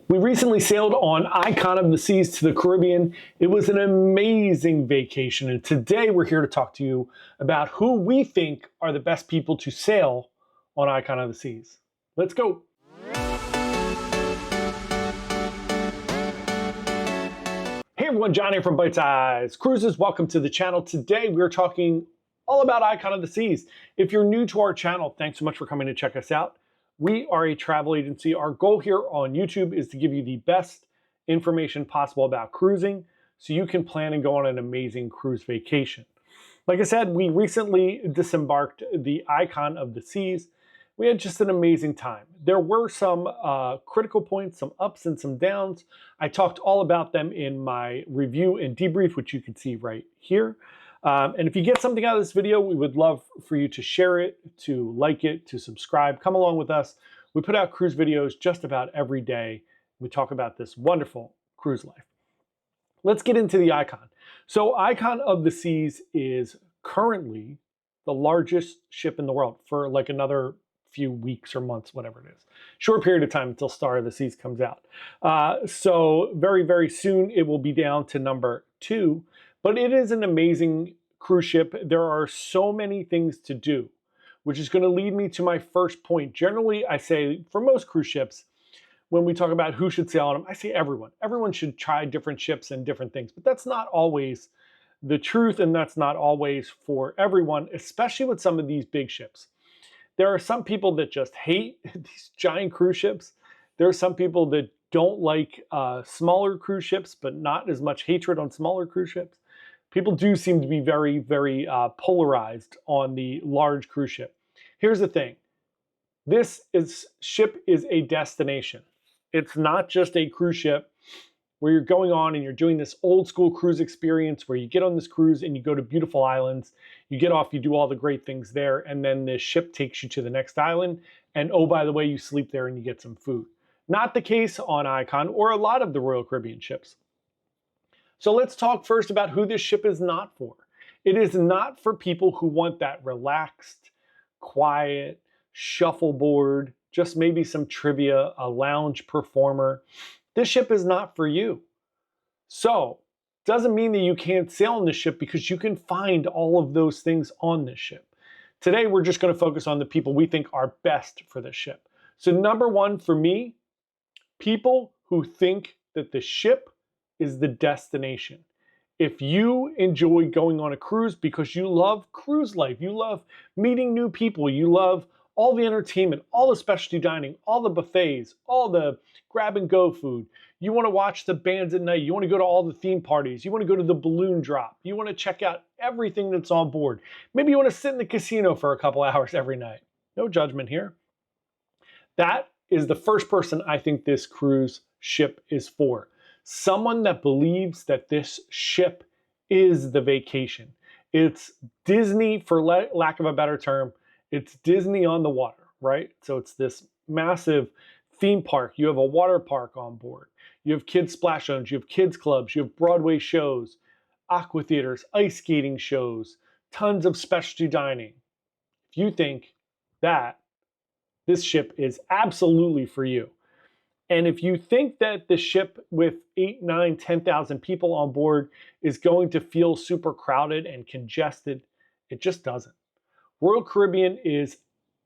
We recently sailed on Icon of the Seas to the Caribbean. It was an amazing vacation, and today we're here to talk to you about who we think are the best people to sail on Icon of the Seas. Let's go. Hey everyone, John here from Byte Cruises. Welcome to the channel. Today we're talking all about Icon of the Seas. If you're new to our channel, thanks so much for coming to check us out. We are a travel agency. Our goal here on YouTube is to give you the best information possible about cruising so you can plan and go on an amazing cruise vacation. Like I said, we recently disembarked the Icon of the Seas. We had just an amazing time. There were some critical points, some ups and some downs. I talked all about them in my review and debrief, which you can see right here. And if you get something out of this video, we would love for you to share it, to like it, to subscribe. Come along with us. We put out cruise videos just about every day. We talk about this wonderful cruise life. Let's get into the Icon. So Icon of the Seas is currently the largest ship in the world for like another few weeks or months, whatever it is. Short period of time until Star of the Seas comes out. So very, very soon it will be down to number 2. But it is an amazing cruise ship. There are so many things to do, which is going to lead me to my first point. Generally, I say for most cruise ships, when we talk about who should sail on them, I say everyone. Everyone should try different ships and different things. But that's not always the truth, and that's not always for everyone, especially with some of these big ships. There are some people that just hate these giant cruise ships. There are some people that don't like smaller cruise ships, but not as much hatred on smaller cruise ships. People do seem to be very, very polarized on the large cruise ship. Here's the thing. This ship is a destination. It's not just a cruise ship where you're going on and you're doing this old school cruise experience where you get on this cruise and you go to beautiful islands. You get off, you do all the great things there, and then the ship takes you to the next island. And oh, by the way, you sleep there and you get some food. Not the case on Icon or a lot of the Royal Caribbean ships. So let's talk first about who this ship is not for. It is not for people who want that relaxed, quiet, shuffleboard, just maybe some trivia, a lounge performer. This ship is not for you. So, doesn't mean that you can't sail on this ship because you can find all of those things on this ship. Today, we're just going to focus on the people we think are best for this ship. So number one for me, people who think that the ship is the destination. If you enjoy going on a cruise because you love cruise life, you love meeting new people, you love all the entertainment, all the specialty dining, all the buffets, all the grab and go food, you want to watch the bands at night, you want to go to all the theme parties, you want to go to the balloon drop, you want to check out everything that's on board. Maybe you want to sit in the casino for a couple hours every night. No judgment here. That is the first person I think this cruise ship is for. Someone that believes that this ship is the vacation. It's Disney, for lack of a better term. It's Disney on the water, right? So it's this massive theme park. You have a water park on board. You have kids splash zones. You have kids clubs. You have Broadway shows, aqua theaters, ice skating shows, tons of specialty dining. If you think that, this ship is absolutely for you. And if you think that the ship with 8, 9, 10,000 people on board is going to feel super crowded and congested, it just doesn't. Royal Caribbean is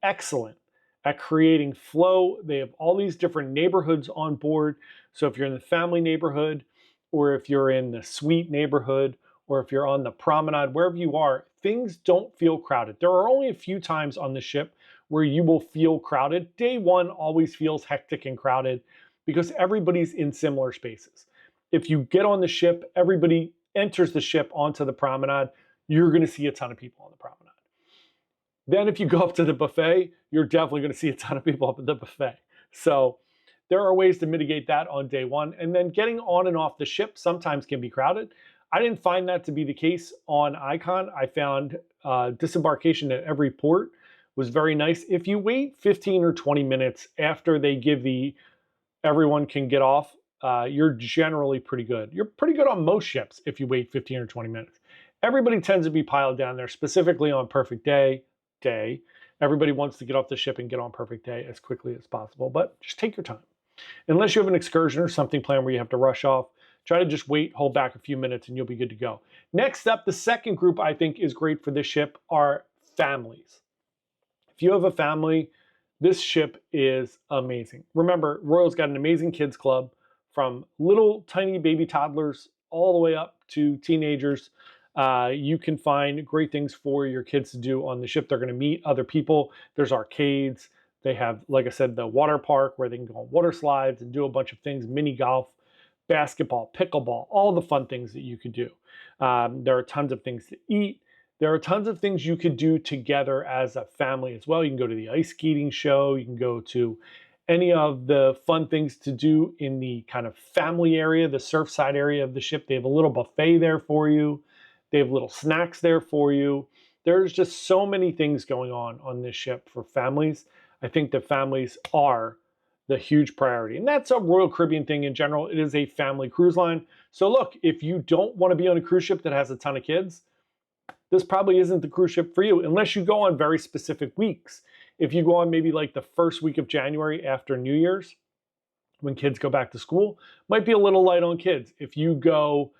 excellent at creating flow. They have all these different neighborhoods on board. So if you're in the family neighborhood, or if you're in the suite neighborhood, or if you're on the promenade, wherever you are, things don't feel crowded. There are only a few times on the ship where you will feel crowded. Day one always feels hectic and crowded because everybody's in similar spaces. If you get on the ship, everybody enters the ship onto the promenade, you're going to see a ton of people on the promenade. Then if you go up to the buffet, you're definitely going to see a ton of people up at the buffet. So there are ways to mitigate that on day one. And then getting on and off the ship sometimes can be crowded. I didn't find that to be the case on Icon. I found disembarkation at every port was very nice. If you wait 15 or 20 minutes after they give the everyone can get off, you're generally pretty good. You're pretty good on most ships if you wait 15 or 20 minutes. Everybody tends to be piled down there, specifically on perfect day. Everybody wants to get off the ship and get on perfect day as quickly as possible, but just take your time. Unless you have an excursion or something planned where you have to rush off, try to just wait, hold back a few minutes, and you'll be good to go. Next up, the second group I think is great for this ship are families. If you have a family, this ship is amazing. Remember, Royal's got an amazing kids club from little tiny baby toddlers all the way up to teenagers. You can find great things for your kids to do on the ship. They're going to meet other people. There's arcades. They have, like I said, the water park where they can go on water slides and do a bunch of things, mini golf, basketball, pickleball, all the fun things that you could do. There are tons of things to eat. There are tons of things you could do together as a family as well. You can go to the ice skating show. You can go to any of the fun things to do in the kind of family area, the surfside area of the ship. They have a little buffet there for you. They have little snacks there for you. There's just so many things going on this ship for families. I think that families are the huge priority. And that's a Royal Caribbean thing in general. It is a family cruise line. So look, if you don't want to be on a cruise ship that has a ton of kids, this probably isn't the cruise ship for you unless you go on very specific weeks. If you go on maybe like the first week of January after New Year's, when kids go back to school, might be a little light on kids. If you go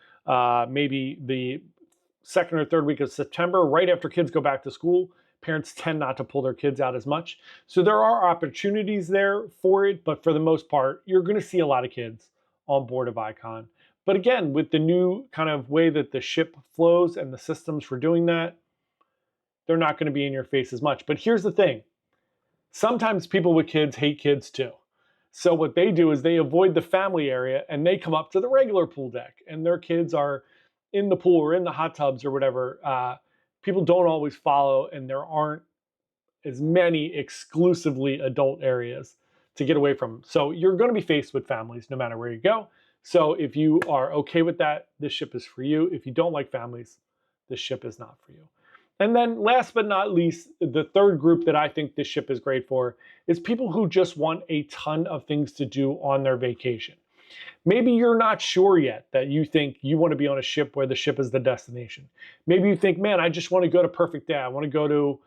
maybe the second or third week of September, right after kids go back to school, parents tend not to pull their kids out as much. So there are opportunities there for it, but for the most part, you're going to see a lot of kids on board of Icon. But again, with the new kind of way that the ship flows and the systems for doing that, they're not going to be in your face as much. But here's the thing. Sometimes people with kids hate kids too. So what they do is they avoid the family area and they come up to the regular pool deck and their kids are in the pool or in the hot tubs or whatever. People don't always follow, and there aren't as many exclusively adult areas to get away from. So you're going to be faced with families no matter where you go. So if you are okay with that, this ship is for you. If you don't like families, this ship is not for you. And then last but not least, the third group that I think this ship is great for is people who just want a ton of things to do on their vacation. Maybe you're not sure yet that you think you want to be on a ship where the ship is the destination. Maybe you think, man, I just want to go to Perfect Day. I want to go to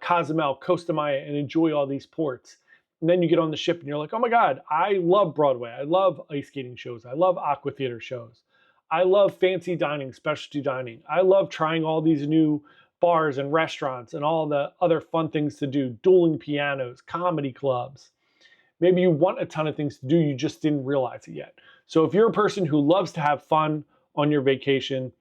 Cozumel, Costa Maya, and enjoy all these ports. And then you get on the ship and you're like, oh my God, I love Broadway. I love ice skating shows. I love aqua theater shows. I love fancy dining, specialty dining. I love trying all these new bars and restaurants and all the other fun things to do, dueling pianos, comedy clubs. Maybe you want a ton of things to do, you just didn't realize it yet. So if you're a person who loves to have fun on your vacation,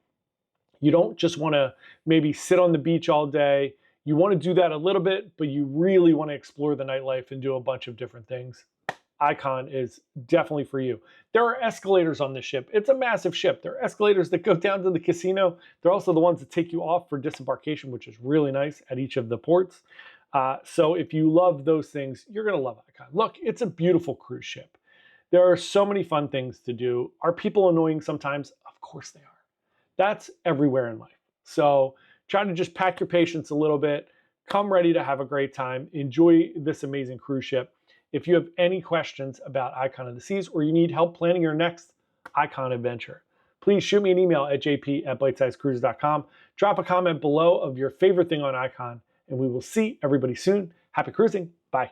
you don't just want to maybe sit on the beach all day, you want to do that a little bit, but you really want to explore the nightlife and do a bunch of different things, Icon is definitely for you. There are escalators on this ship. It's a massive ship. There are escalators that go down to the casino. They're also the ones that take you off for disembarkation, which is really nice at each of the ports. So if you love those things, you're going to love Icon. Look, it's a beautiful cruise ship. There are so many fun things to do. Are people annoying sometimes? Of course they are. That's everywhere in life. So try to just pack your patience a little bit. Come ready to have a great time. Enjoy this amazing cruise ship. If you have any questions about Icon of the Seas or you need help planning your next Icon adventure, please shoot me an email at jp@bitesizecruises.com. Drop a comment below of your favorite thing on Icon, and we will see everybody soon. Happy cruising. Bye.